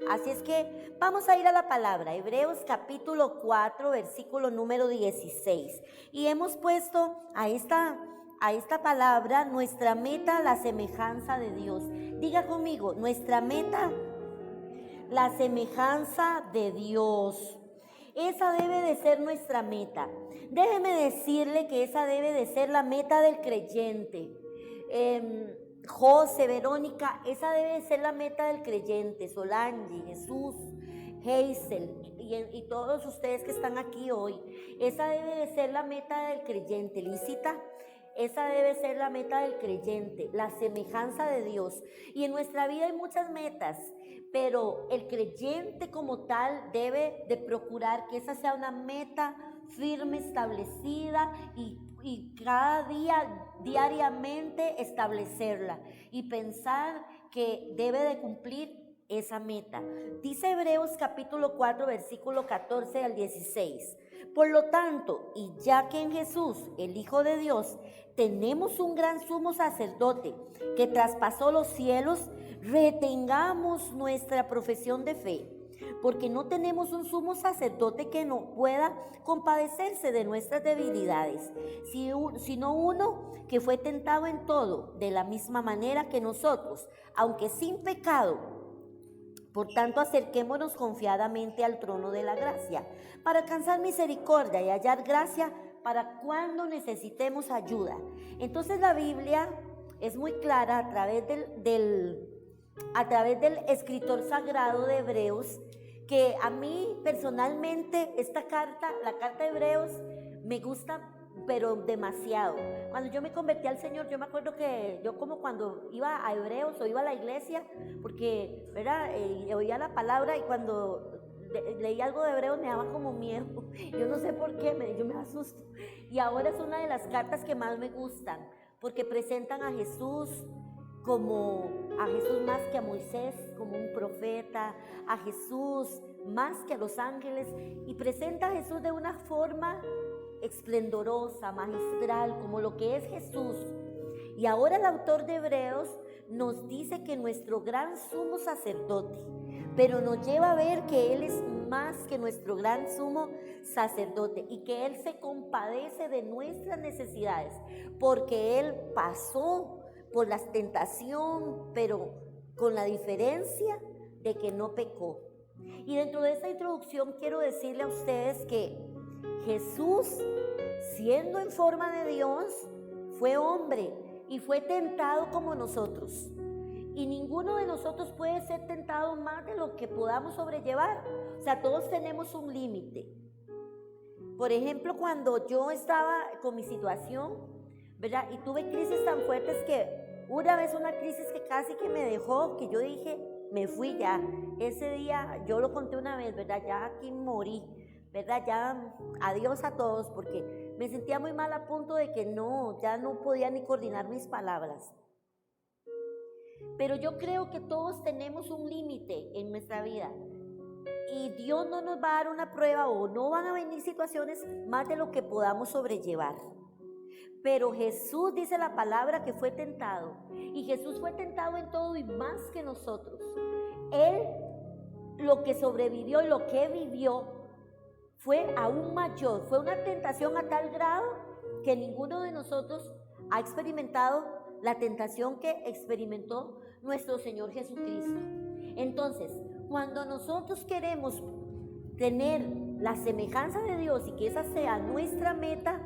Así es que vamos a ir a la palabra, Hebreos capítulo 4, versículo número 16. Y hemos puesto a esta palabra nuestra meta, la semejanza de Dios. Diga conmigo, nuestra meta, la semejanza de Dios. Esa debe de ser nuestra meta. Déjeme decirle que esa debe de ser la meta del creyente. José, Verónica, esa debe de ser la meta del creyente. Solange, Jesús, Hazel y todos ustedes que están aquí hoy. Esa debe de ser la meta del creyente. Licita, esa debe ser la meta del creyente, la semejanza de Dios. Y en nuestra vida hay muchas metas, pero el creyente como tal debe de procurar que esa sea una meta firme, establecida y cada día, diariamente establecerla y pensar que debe de cumplir esa meta. Dice Hebreos capítulo 4, versículo 14 al 16. Por lo tanto, y ya que en Jesús, el Hijo de Dios, tenemos un gran sumo sacerdote que traspasó los cielos, retengamos nuestra profesión de fe, porque no tenemos un sumo sacerdote que no pueda compadecerse de nuestras debilidades, sino uno que fue tentado en todo, de la misma manera que nosotros, aunque sin pecado. Por tanto, acerquémonos confiadamente al trono de la gracia, para alcanzar misericordia y hallar gracia para cuando necesitemos ayuda. Entonces la Biblia es muy clara a través del escritor sagrado de Hebreos, que a mí personalmente esta carta, la carta de Hebreos, me gusta pero demasiado. Cuando yo me convertí al Señor, yo me acuerdo que yo como cuando iba a Hebreos o iba a la iglesia, porque ¿verdad? Oía la palabra y cuando leí algo de Hebreos me daba como miedo. Yo no sé por qué, yo me asusto. Y ahora es una de las cartas que más me gustan, porque presentan a Jesús más que a Moisés, como un profeta, a Jesús más que a los ángeles, y presenta a Jesús de una forma esplendorosa, magistral, como lo que es Jesús. Y ahora el autor de Hebreos nos dice que nuestro gran sumo sacerdote, pero nos lleva a ver que Él es más que nuestro gran sumo sacerdote y que Él se compadece de nuestras necesidades, porque Él pasó por la tentación, pero con la diferencia de que no pecó. Y dentro de esta introducción quiero decirle a ustedes que Jesús, siendo en forma de Dios, fue hombre y fue tentado como nosotros. Y ninguno de nosotros puede ser tentado más de lo que podamos sobrellevar. O sea, todos tenemos un límite. Por ejemplo, cuando yo estaba con mi situación, ¿verdad? Y tuve crisis tan fuertes que una crisis que casi que me dejó, que yo dije, me fui ya. Ese día, yo lo conté una vez, ¿verdad? Ya aquí morí, ¿verdad? Ya adiós a todos, porque me sentía muy mal a punto de que ya no podía ni coordinar mis palabras. Pero yo creo que todos tenemos un límite en nuestra vida. Y Dios no nos va a dar una prueba o no van a venir situaciones más de lo que podamos sobrellevar. Pero Jesús dice la palabra que fue tentado. Y Jesús fue tentado en todo y más que nosotros. Él lo que sobrevivió y lo que vivió fue aún mayor. Fue una tentación a tal grado que ninguno de nosotros ha experimentado la tentación que experimentó nuestro Señor Jesucristo. Entonces, cuando nosotros queremos tener la semejanza de Dios y que esa sea nuestra meta,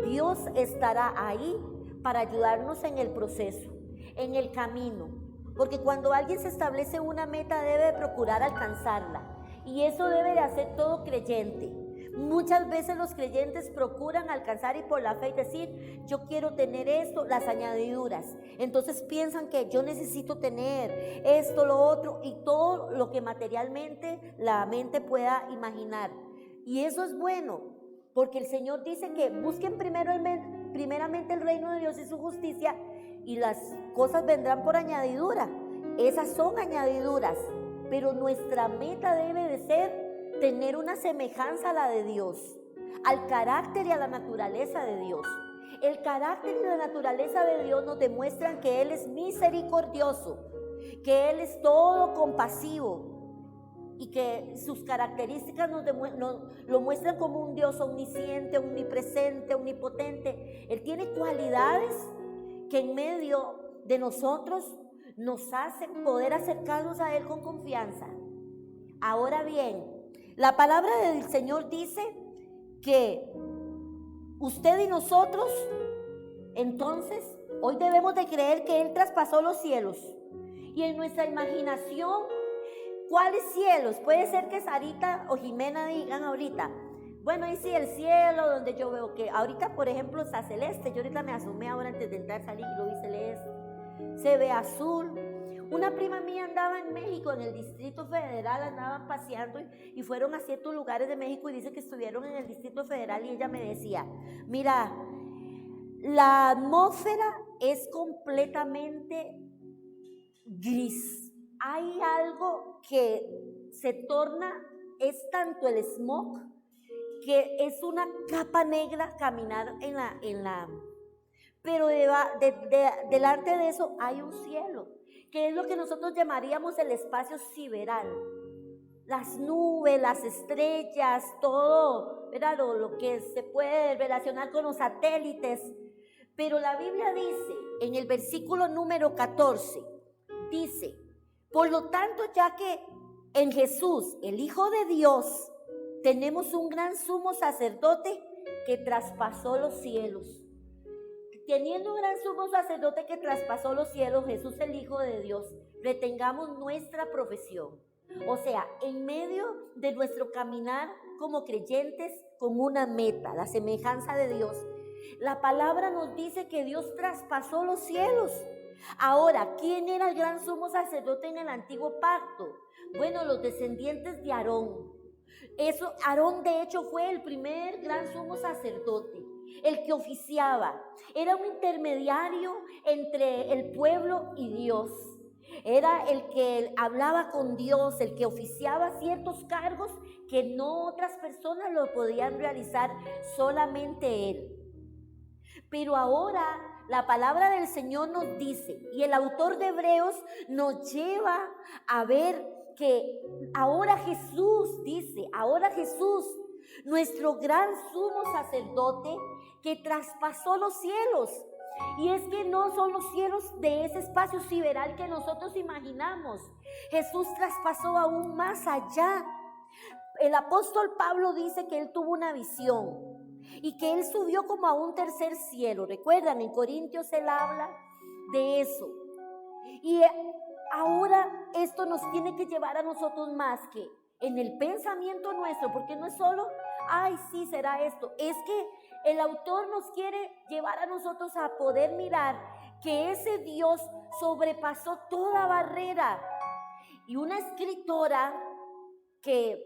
Dios estará ahí para ayudarnos en el proceso, en el camino. Porque cuando alguien se establece una meta, debe de procurar alcanzarla. Y eso debe de hacer todo creyente. Muchas veces los creyentes procuran alcanzar y por la fe decir, yo quiero tener esto, las añadiduras. Entonces piensan que yo necesito tener esto, lo otro y todo lo que materialmente la mente pueda imaginar. Y eso es bueno, porque el Señor dice que busquen primeramente el reino de Dios y su justicia y las cosas vendrán por añadidura. Esas son añadiduras, pero nuestra meta debe de ser tener una semejanza a la de Dios, al carácter y a la naturaleza de Dios. El carácter y la naturaleza de Dios nos demuestran que Él es misericordioso, que Él es todo compasivo, y que sus características lo muestran como un Dios omnisciente, omnipresente, omnipotente. Él tiene cualidades que en medio de nosotros nos hacen poder acercarnos a Él con confianza. Ahora bien, la palabra del Señor dice que usted y nosotros, entonces, hoy debemos de creer que Él traspasó los cielos. Y en nuestra imaginación, ¿cuáles cielos? Puede ser que Sarita o Jimena digan ahorita, bueno, y sí, el cielo donde yo veo que ahorita, por ejemplo, está celeste. Yo ahorita me asomé ahora antes de entrar, salí y lo vi celeste. Se ve azul. Una prima mía andaba en México, en el Distrito Federal, andaban paseando y fueron a ciertos lugares de México y dice que estuvieron en el Distrito Federal y ella me decía, mira, la atmósfera es completamente gris. Hay algo que se torna, es tanto el smog, que es una capa negra caminar pero delante de eso hay un cielo, que es lo que nosotros llamaríamos el espacio sideral. Las nubes, las estrellas, todo, ¿verdad? Lo que se puede relacionar con los satélites. Pero la Biblia dice, en el versículo número 14, dice, por lo tanto, ya que en Jesús, el Hijo de Dios, tenemos un gran sumo sacerdote que traspasó los cielos. Teniendo un gran sumo sacerdote que traspasó los cielos, Jesús el Hijo de Dios, retengamos nuestra profesión. O sea, en medio de nuestro caminar como creyentes con una meta, la semejanza de Dios. La palabra nos dice que Dios traspasó los cielos. Ahora, ¿quién era el gran sumo sacerdote en el antiguo pacto? Bueno, los descendientes de Aarón. Aarón de hecho fue el primer gran sumo sacerdote, el que oficiaba. Era un intermediario entre el pueblo y Dios. Era el que hablaba con Dios, el que oficiaba ciertos cargos que no otras personas lo podían realizar, solamente él. Pero ahora la palabra del Señor nos dice, y el autor de Hebreos nos lleva a ver que ahora Jesús dice, ahora Jesús, nuestro gran sumo sacerdote que traspasó los cielos. Y es que no son los cielos de ese espacio sideral que nosotros imaginamos. Jesús traspasó aún más allá. El apóstol Pablo dice que él tuvo una visión y que él subió como a un tercer cielo. ¿Recuerdan? En Corintios él habla de eso. Y ahora esto nos tiene que llevar a nosotros más que en el pensamiento nuestro, porque no es solo, ay, sí, será esto. Es que el autor nos quiere llevar a nosotros a poder mirar que ese Dios sobrepasó toda barrera. Y una escritora que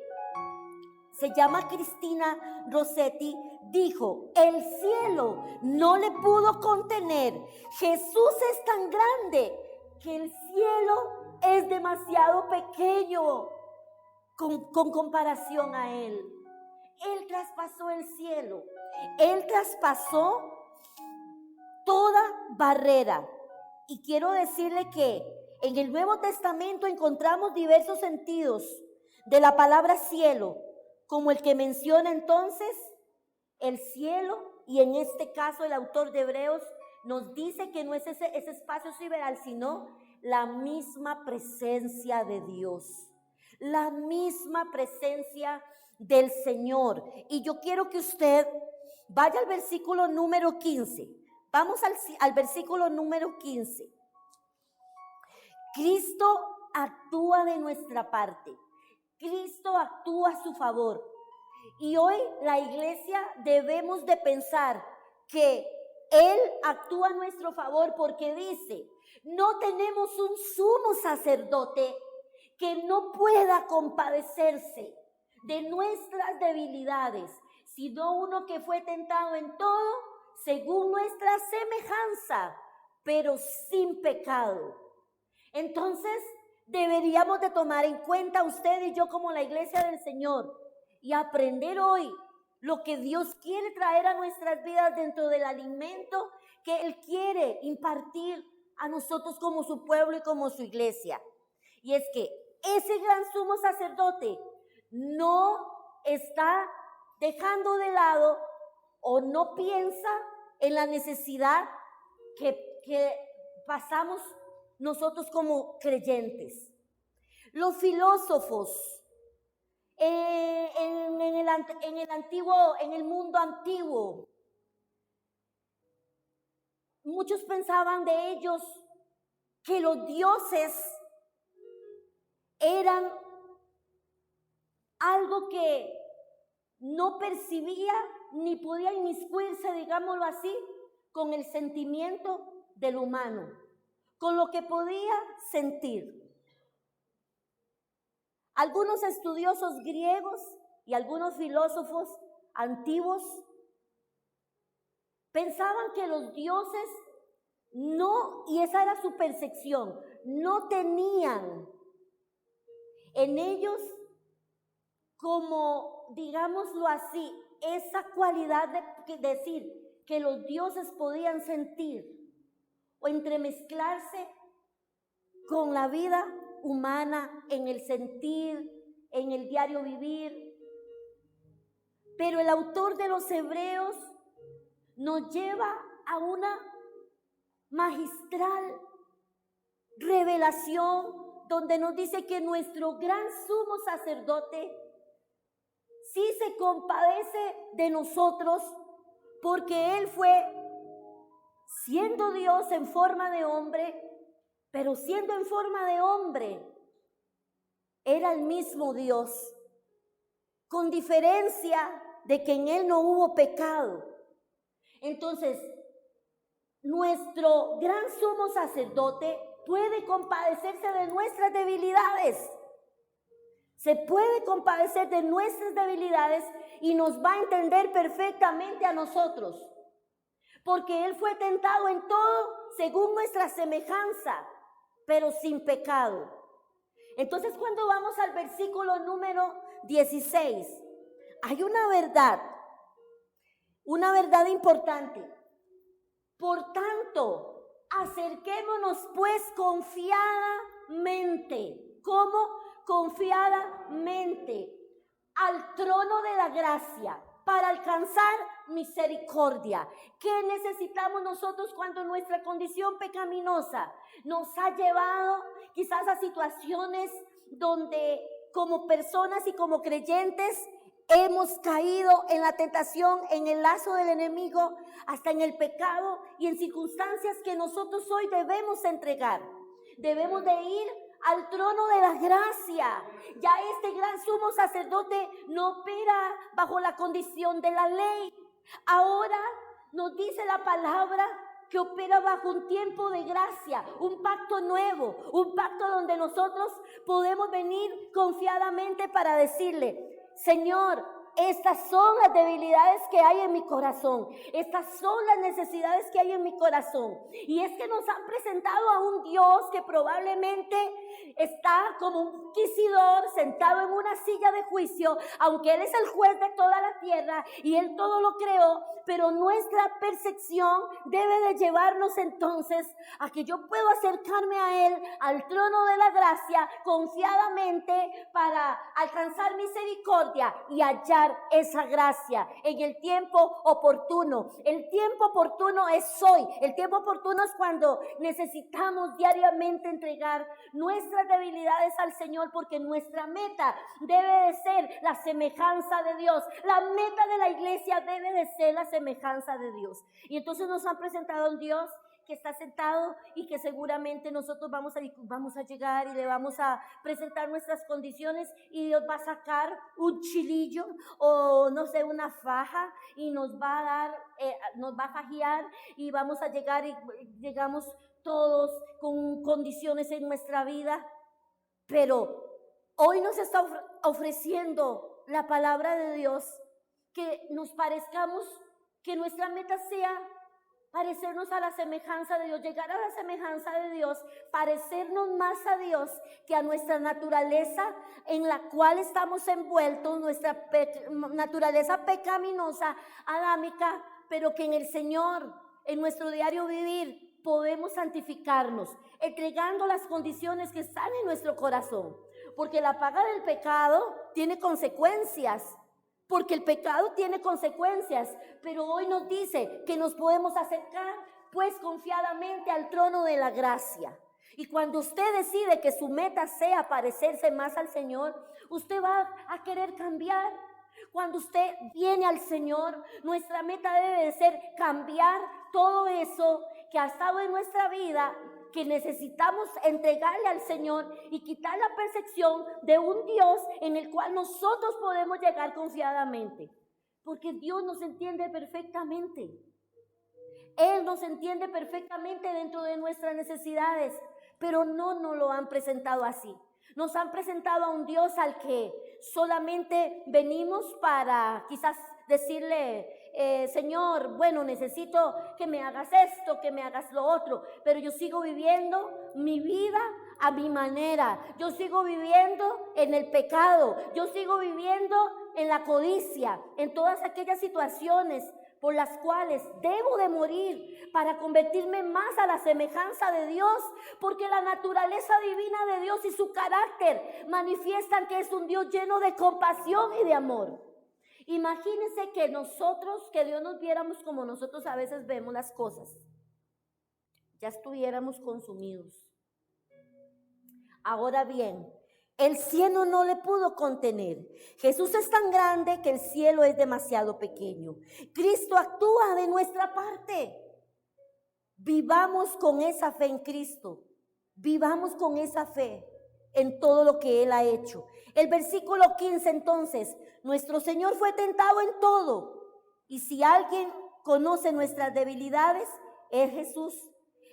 se llama Cristina Rossetti dijo, el cielo no le pudo contener. Jesús es tan grande que el cielo es demasiado pequeño con comparación a Él. Él traspasó el cielo. Él traspasó toda barrera. Y quiero decirle que en el Nuevo Testamento encontramos diversos sentidos de la palabra cielo, como el que menciona entonces el cielo, y en este caso el autor de Hebreos nos dice que no es ese espacio sideral, sino la misma presencia de Dios, la misma presencia del Señor. Y yo quiero que usted vaya al versículo número 15. Vamos al versículo número 15. Cristo actúa de nuestra parte. Cristo actúa a su favor. Y hoy la iglesia debemos de pensar que Él actúa a nuestro favor porque dice, no tenemos un sumo sacerdote que no pueda compadecerse de nuestras debilidades, sino uno que fue tentado en todo según nuestra semejanza, pero sin pecado. Entonces, deberíamos de tomar en cuenta usted y yo como la iglesia del Señor y aprender hoy lo que Dios quiere traer a nuestras vidas dentro del alimento que Él quiere impartir a nosotros como su pueblo y como su iglesia. Y es que ese gran sumo sacerdote no está dejando de lado o no piensa en la necesidad que pasamos nosotros como creyentes. Los filósofos en el mundo antiguo, muchos pensaban de ellos que los dioses eran algo que no percibía ni podía inmiscuirse, digámoslo así, con el sentimiento del humano, con lo que podía sentir. Algunos estudiosos griegos y algunos filósofos antiguos pensaban que los dioses no, y esa era su percepción, no tenían en ellos como, digámoslo así, esa cualidad de decir que los dioses podían sentir o entremezclarse con la vida humana en el sentir, en el diario vivir. Pero el autor de los Hebreos nos lleva a una magistral revelación donde nos dice que nuestro gran sumo sacerdote sí se compadece de nosotros, porque Él fue, siendo Dios en forma de hombre, pero siendo en forma de hombre, era el mismo Dios, con diferencia de que en Él no hubo pecado. Entonces, nuestro gran sumo sacerdote puede compadecerse de nuestras debilidades. Se puede compadecer de nuestras debilidades y nos va a entender perfectamente a nosotros. Porque Él fue tentado en todo según nuestra semejanza, pero sin pecado. Entonces, cuando vamos al versículo número 16, hay una verdad importante. Por tanto, acerquémonos pues confiadamente. ¿Cómo? Confiadamente al trono de la gracia para alcanzar misericordia. ¿Qué necesitamos nosotros cuando nuestra condición pecaminosa nos ha llevado quizás a situaciones donde como personas y como creyentes hemos caído en la tentación, en el lazo del enemigo, hasta en el pecado y en circunstancias que nosotros hoy debemos entregar? Debemos de ir al trono de la gracia. Ya este gran sumo sacerdote no opera bajo la condición de la ley. Ahora nos dice la palabra que opera bajo un tiempo de gracia, un pacto nuevo, un pacto donde nosotros podemos venir confiadamente para decirle: Señor, estas son las debilidades que hay en mi corazón. Estas son las necesidades que hay en mi corazón. Y es que nos han presentado a un Dios que probablemente está como un inquisidor sentado en una silla de juicio, aunque Él es el juez de toda la tierra y Él todo lo creó, pero nuestra percepción debe de llevarnos entonces a que yo puedo acercarme a Él, al trono de la gracia, confiadamente para alcanzar misericordia y hallar esa gracia en el tiempo oportuno. El tiempo oportuno es hoy. El tiempo oportuno es cuando necesitamos diariamente entregar nuestras debilidades al Señor, porque nuestra meta debe de ser la semejanza de Dios. La meta de la iglesia debe de ser la semejanza de Dios. Y entonces nos han presentado a un Dios que está sentado y que seguramente nosotros vamos a llegar y le vamos a presentar nuestras condiciones y Dios va a sacar un chilillo o no sé, una faja y nos va a dar, nos va a fajear y vamos a llegar y llegamos todos con condiciones en nuestra vida. Pero hoy nos está ofreciendo la palabra de Dios que nos parezcamos, que nuestra meta sea parecernos a la semejanza de Dios, llegar a la semejanza de Dios, parecernos más a Dios que a nuestra naturaleza en la cual estamos envueltos, nuestra naturaleza pecaminosa, adámica, pero que en el Señor, en nuestro diario vivir, podemos santificarnos, entregando las condiciones que están en nuestro corazón. porque la paga del pecado tiene consecuencias, porque el pecado tiene consecuencias, pero hoy nos dice que nos podemos acercar pues confiadamente al trono de la gracia. Y cuando usted decide que su meta sea parecerse más al Señor, usted va a querer cambiar. Cuando usted viene al Señor, nuestra meta debe de ser cambiar todo eso que ha estado en nuestra vida, que necesitamos entregarle al Señor y quitar la percepción de un Dios en el cual nosotros podemos llegar confiadamente. Porque Dios nos entiende perfectamente. Él nos entiende perfectamente dentro de nuestras necesidades, pero no nos lo han presentado así. Nos han presentado a un Dios al que solamente venimos para quizás decirle, Señor, bueno, necesito que me hagas esto, que me hagas lo otro, pero yo sigo viviendo mi vida a mi manera. Yo sigo viviendo en el pecado, yo sigo viviendo en la codicia, en todas aquellas situaciones por las cuales debo de morir para convertirme más a la semejanza de Dios, porque la naturaleza divina de Dios y su carácter manifiestan que es un Dios lleno de compasión y de amor. Imagínense que nosotros, que Dios nos viéramos como nosotros a veces vemos las cosas, ya estuviéramos consumidos. Ahora bien, el cielo no le pudo contener. Jesús es tan grande que el cielo es demasiado pequeño. Cristo actúa de nuestra parte. Vivamos con esa fe en Cristo. Vivamos con esa fe en todo lo que Él ha hecho. El versículo 15 entonces, nuestro Señor fue tentado en todo. Y si alguien conoce nuestras debilidades, es Jesús.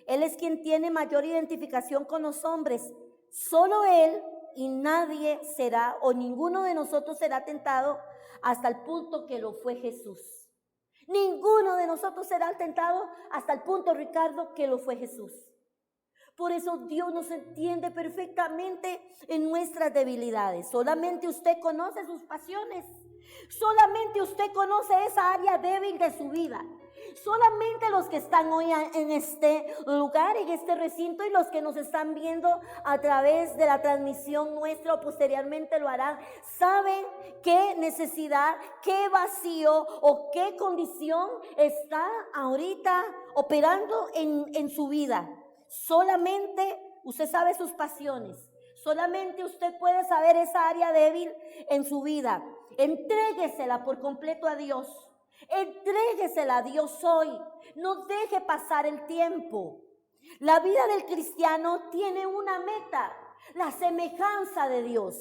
Él es quien tiene mayor identificación con los hombres. Solo Él y nadie será, o ninguno de nosotros será tentado hasta el punto que lo fue Jesús. Ninguno de nosotros será tentado hasta el punto, Ricardo, que lo fue Jesús. Por eso Dios nos entiende perfectamente en nuestras debilidades. Solamente usted conoce sus pasiones. Solamente usted conoce esa área débil de su vida. Solamente los que están hoy en este lugar, en este recinto, y los que nos están viendo a través de la transmisión nuestra o posteriormente lo harán, saben qué necesidad, qué vacío o qué condición está ahorita operando en su vida. Solamente usted sabe sus pasiones. Solamente usted puede saber esa área débil en su vida. Entréguesela por completo a Dios. Entréguesela a Dios hoy. No deje pasar el tiempo. La vida del cristiano tiene una meta, la semejanza de Dios.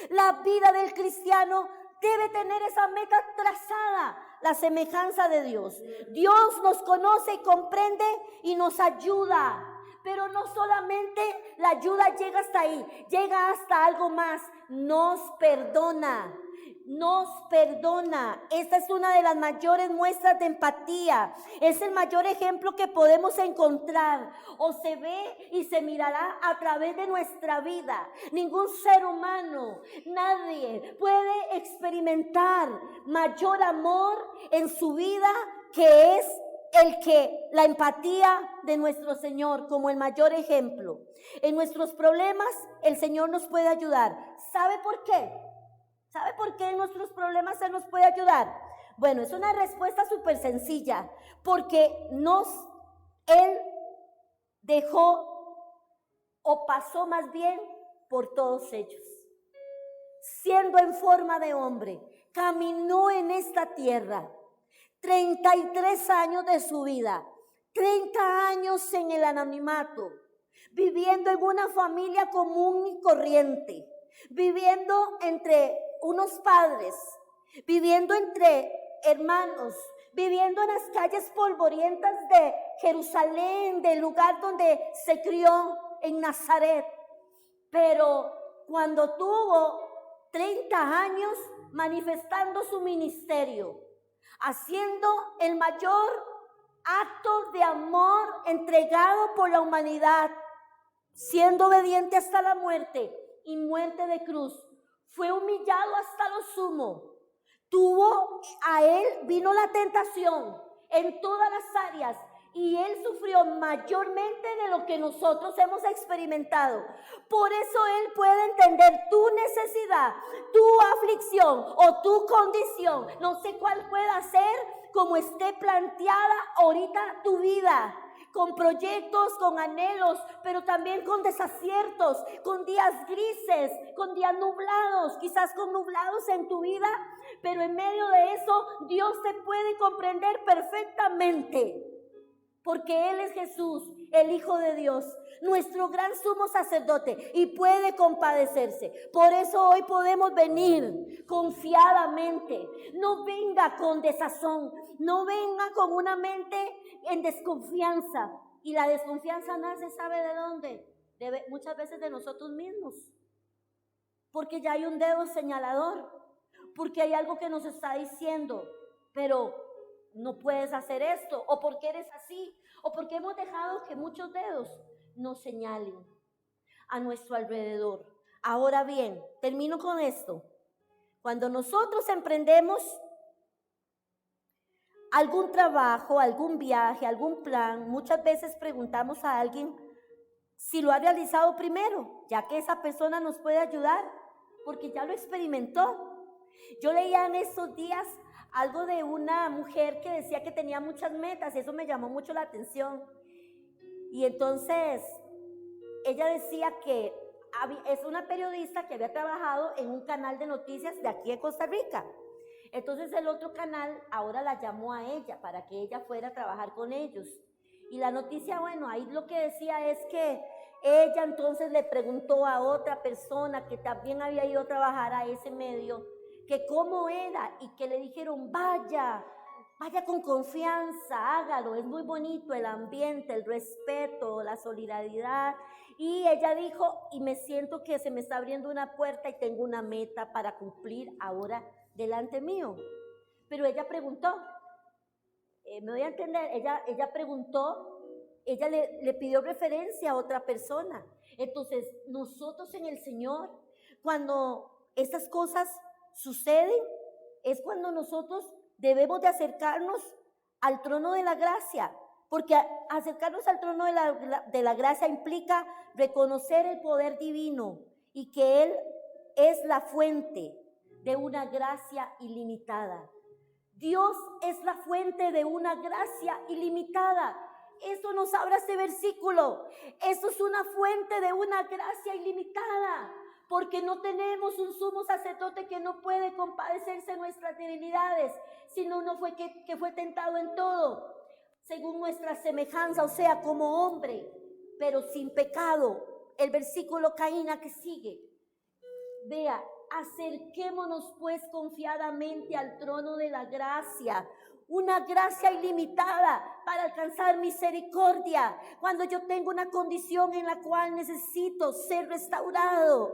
La vida del cristiano debe tener esa meta trazada, la semejanza de Dios. Dios nos conoce y comprende y nos ayuda. Pero no solamente la ayuda llega hasta ahí, llega hasta algo más. Nos perdona. Nos perdona. Esta es una de las mayores muestras de empatía. Es el mayor ejemplo que podemos encontrar. O se ve y se mirará a través de nuestra vida. Ningún ser humano, nadie puede experimentar mayor amor en su vida que es la empatía de nuestro Señor como el mayor ejemplo. En nuestros problemas el Señor nos puede ayudar. ¿Sabe por qué? ¿Sabe por qué en nuestros problemas Él nos puede ayudar? Bueno, es una respuesta súper sencilla, porque Él dejó o pasó más bien por todos ellos. Siendo en forma de hombre, caminó en esta tierra 33 años de su vida, 30 años en el anonimato, viviendo en una familia común y corriente, viviendo entre unos padres, viviendo entre hermanos, viviendo en las calles polvorientas de Jerusalén, del lugar donde se crió en Nazaret. Pero cuando tuvo 30 años manifestando su ministerio, haciendo el mayor acto de amor entregado por la humanidad, siendo obediente hasta la muerte y muerte de cruz, fue humillado hasta lo sumo. Vino la tentación en todas las áreas y Él sufrió mayormente de lo que nosotros hemos experimentado. Por eso Él puede entender tu necesidad, tu aflicción o tu condición. No sé cuál pueda ser, como esté planteada ahorita tu vida. Con proyectos, con anhelos, pero también con desaciertos, con días grises, con días nublados, quizás con nublados en tu vida, pero en medio de eso Dios te puede comprender perfectamente, porque Él es Jesús, el Hijo de Dios, nuestro gran sumo sacerdote, y puede compadecerse. Por eso hoy podemos venir confiadamente. No venga con desazón, no venga con una mente en desconfianza. Y la desconfianza nace, ¿sabe de dónde? Muchas veces de nosotros mismos. Porque ya hay un dedo señalador, porque hay algo que nos está diciendo, pero no puedes hacer esto, o porque eres así, o porque hemos dejado que muchos dedos nos señalen a nuestro alrededor. Ahora bien, termino con esto. Cuando nosotros emprendemos algún trabajo, algún viaje, algún plan, muchas veces preguntamos a alguien si lo ha realizado primero, ya que esa persona nos puede ayudar, porque ya lo experimentó. Yo leía en estos días algo de una mujer que decía que tenía muchas metas, y eso me llamó mucho la atención. Y entonces ella decía que es una periodista que había trabajado en un canal de noticias de aquí de Costa Rica. Entonces el otro canal ahora la llamó a ella para que ella fuera a trabajar con ellos. Y la noticia, bueno, ahí lo que decía es que ella entonces le preguntó a otra persona que también había ido a trabajar a ese medio, que cómo era, y que le dijeron, vaya con confianza, hágalo, es muy bonito el ambiente, el respeto, la solidaridad. Y ella dijo, y me siento que se me está abriendo una puerta y tengo una meta para cumplir ahora delante mío. Pero ella preguntó, me voy a entender, ella preguntó, ella le pidió referencia a otra persona. Entonces, nosotros en el Señor, cuando estas cosas suceden, es cuando nosotros debemos de acercarnos al trono de la gracia, porque acercarnos al trono de la gracia implica reconocer el poder divino y que Él es la fuente de una gracia ilimitada. Dios es la fuente de una gracia ilimitada. Eso nos habla este versículo. Eso es una fuente de una gracia ilimitada, porque no tenemos un sumo sacerdote que no puede compadecerse de nuestras debilidades, sino uno que fue tentado en todo, según nuestra semejanza, o sea, como hombre, pero sin pecado. El versículo Caína que sigue. Vea, acerquémonos pues confiadamente al trono de la gracia, una gracia ilimitada para alcanzar misericordia cuando yo tengo una condición en la cual necesito ser restaurado,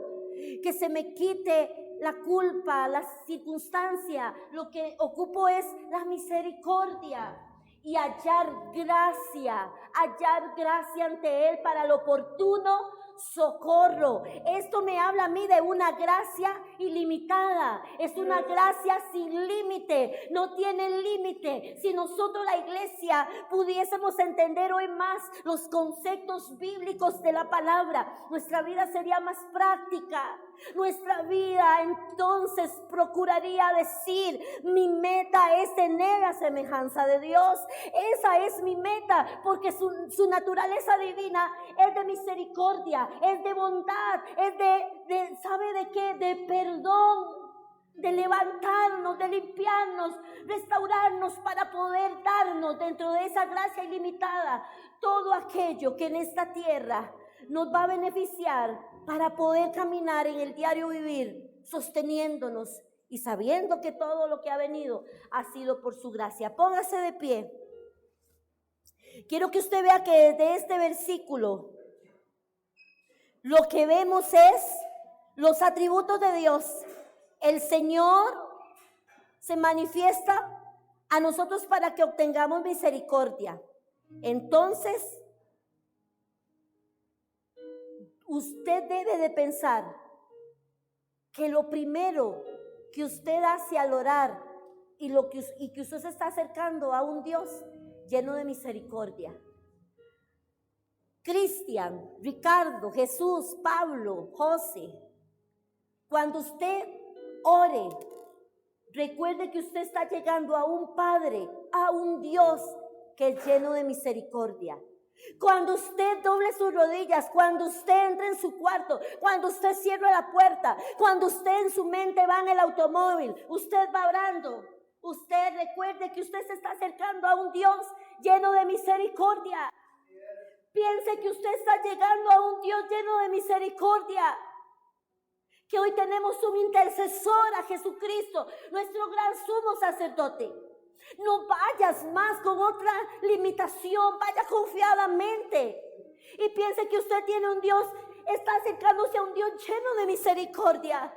que se me quite la culpa, la circunstancia. Lo que ocupo es la misericordia y hallar gracia ante Él para el oportuno socorro. Esto me habla a mí de una gracia ilimitada, es una gracia sin límite, no tiene límite. Si nosotros, la iglesia, pudiésemos entender hoy más los conceptos bíblicos de la palabra, nuestra vida sería más práctica. Nuestra vida entonces procuraría decir, mi meta es tener la semejanza de Dios. Esa es mi meta, porque su naturaleza divina es de misericordia, es de bondad, es de ¿sabe de qué? De perdón, de levantarnos, de limpiarnos, restaurarnos para poder darnos dentro de esa gracia ilimitada todo aquello que en esta tierra nos va a beneficiar para poder caminar en el diario vivir, sosteniéndonos y sabiendo que todo lo que ha venido ha sido por su gracia. Póngase de pie. Quiero que usted vea que desde este versículo lo que vemos es los atributos de Dios. El Señor se manifiesta a nosotros para que obtengamos misericordia. Entonces, usted debe de pensar que lo primero que usted hace al orar y que usted se está acercando a un Dios lleno de misericordia. Cristian, Ricardo, Jesús, Pablo, José, cuando usted ore, recuerde que usted está llegando a un Padre, a un Dios que es lleno de misericordia. Cuando usted doble sus rodillas, cuando usted entra en su cuarto, cuando usted cierra la puerta, cuando usted en su mente va en el automóvil, usted va orando, usted recuerde que usted se está acercando a un Dios lleno de misericordia. Piense que usted está llegando a un Dios lleno de misericordia. Que hoy tenemos un intercesor, a Jesucristo, nuestro gran sumo sacerdote. No vayas más con otra limitación, vaya confiadamente. Y piense que usted tiene un Dios, está acercándose a un Dios lleno de misericordia.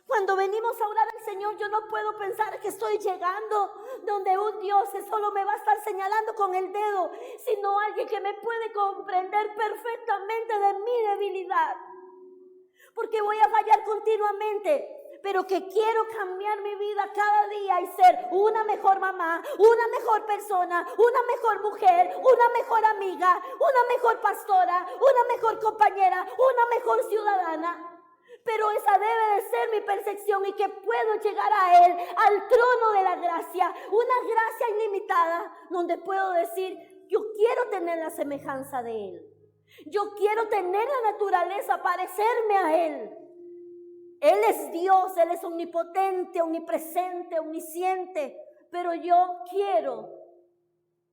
Cuando venimos a orar al Señor, yo no puedo pensar que estoy llegando donde un Dios que solo me va a estar señalando con el dedo, sino alguien que me puede comprender perfectamente de mi debilidad. Porque voy a fallar continuamente, pero que quiero cambiar mi vida cada día y ser una mejor mamá, una mejor persona, una mejor mujer, una mejor amiga, una mejor pastora, una mejor compañera, una mejor ciudadana. Pero esa debe de ser mi percepción y que puedo llegar a Él, al trono de la gracia, una gracia ilimitada, donde puedo decir, yo quiero tener la semejanza de Él. Yo quiero tener la naturaleza, parecerme a Él. Él es Dios, Él es omnipotente, omnipresente, omnisciente, pero yo quiero,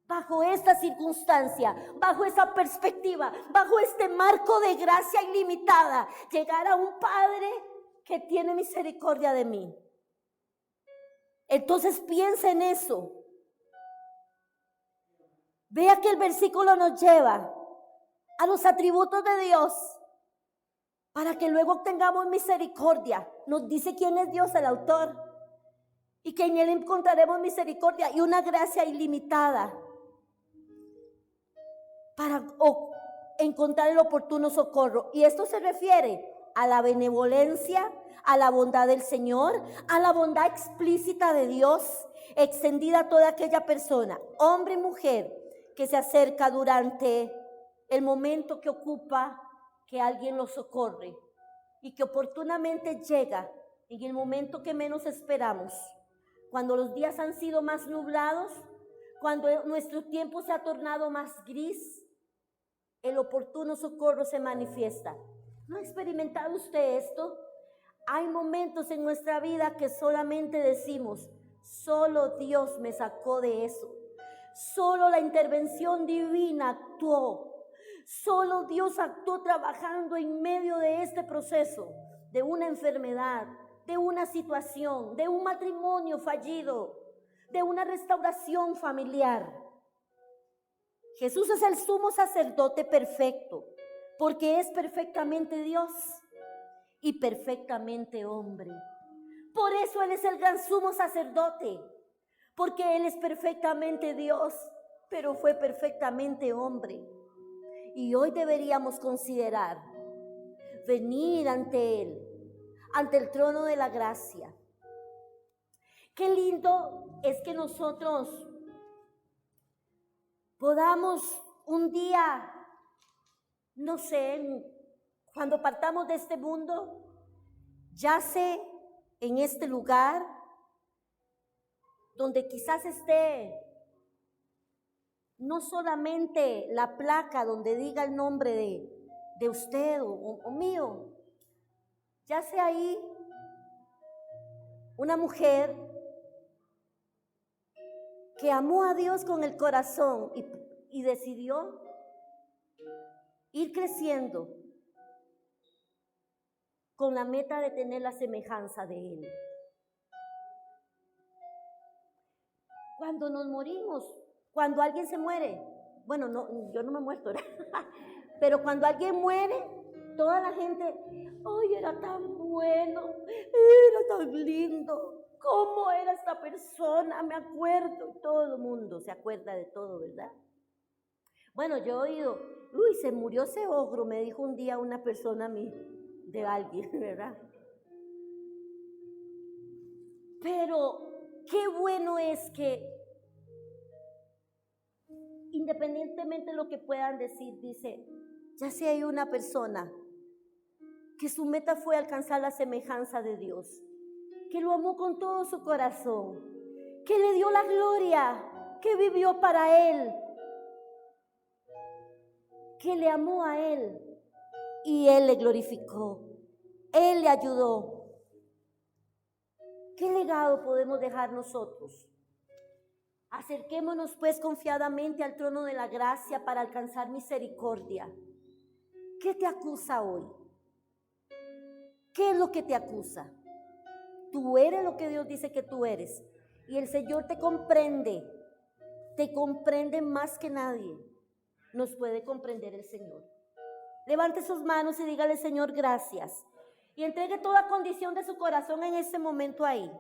bajo esta circunstancia, bajo esa perspectiva, bajo este marco de gracia ilimitada, llegar a un Padre que tiene misericordia de mí. Entonces piensa en eso. Vea que el versículo nos lleva a los atributos de Dios para que luego obtengamos misericordia. Nos dice quién es Dios, el autor, y que en Él encontraremos misericordia y una gracia ilimitada para encontrar el oportuno socorro. Y esto se refiere a la benevolencia, a la bondad del Señor, a la bondad explícita de Dios, extendida a toda aquella persona, hombre y mujer, que se acerca durante el momento que ocupa que alguien lo socorre y que oportunamente llega en el momento que menos esperamos, cuando los días han sido más nublados, cuando nuestro tiempo se ha tornado más gris, el oportuno socorro se manifiesta. ¿No ha experimentado usted esto? Hay momentos en nuestra vida que solamente decimos, solo Dios me sacó de eso, solo la intervención divina actuó. Solo Dios actuó trabajando en medio de este proceso, de una enfermedad, de una situación, de un matrimonio fallido, de una restauración familiar. Jesús es el sumo sacerdote perfecto, porque es perfectamente Dios y perfectamente hombre. Por eso Él es el gran sumo sacerdote, porque Él es perfectamente Dios, pero fue perfectamente hombre. Y hoy deberíamos considerar venir ante Él, ante el trono de la gracia. Qué lindo es que nosotros podamos un día, no sé, cuando partamos de este mundo, yace en este lugar donde quizás esté no solamente la placa donde diga el nombre de usted o mío, ya sea ahí una mujer que amó a Dios con el corazón y decidió ir creciendo con la meta de tener la semejanza de Él. Cuando nos morimos, cuando alguien se muere, bueno, no, yo no me he muerto, pero cuando alguien muere, toda la gente, ¡ay, era tan bueno! Era tan lindo. ¿Cómo era esta persona? Me acuerdo. Todo el mundo se acuerda de todo, ¿verdad? Bueno, yo he oído, uy, se murió ese ogro, me dijo un día una persona a mí, de alguien, ¿verdad? Pero qué bueno es que independientemente de lo que puedan decir, dice, ya si hay una persona que su meta fue alcanzar la semejanza de Dios, que lo amó con todo su corazón, que le dio la gloria, que vivió para Él, que le amó a Él y Él le glorificó, Él le ayudó. ¿Qué legado podemos dejar nosotros? Acerquémonos pues confiadamente al trono de la gracia para alcanzar misericordia. ¿Qué te acusa hoy? ¿Qué es lo que te acusa? Tú eres lo que Dios dice que tú eres. Y el Señor te comprende más que nadie. Nos puede comprender el Señor. Levante sus manos y dígale, Señor, gracias. Y entregue toda condición de su corazón en este momento ahí.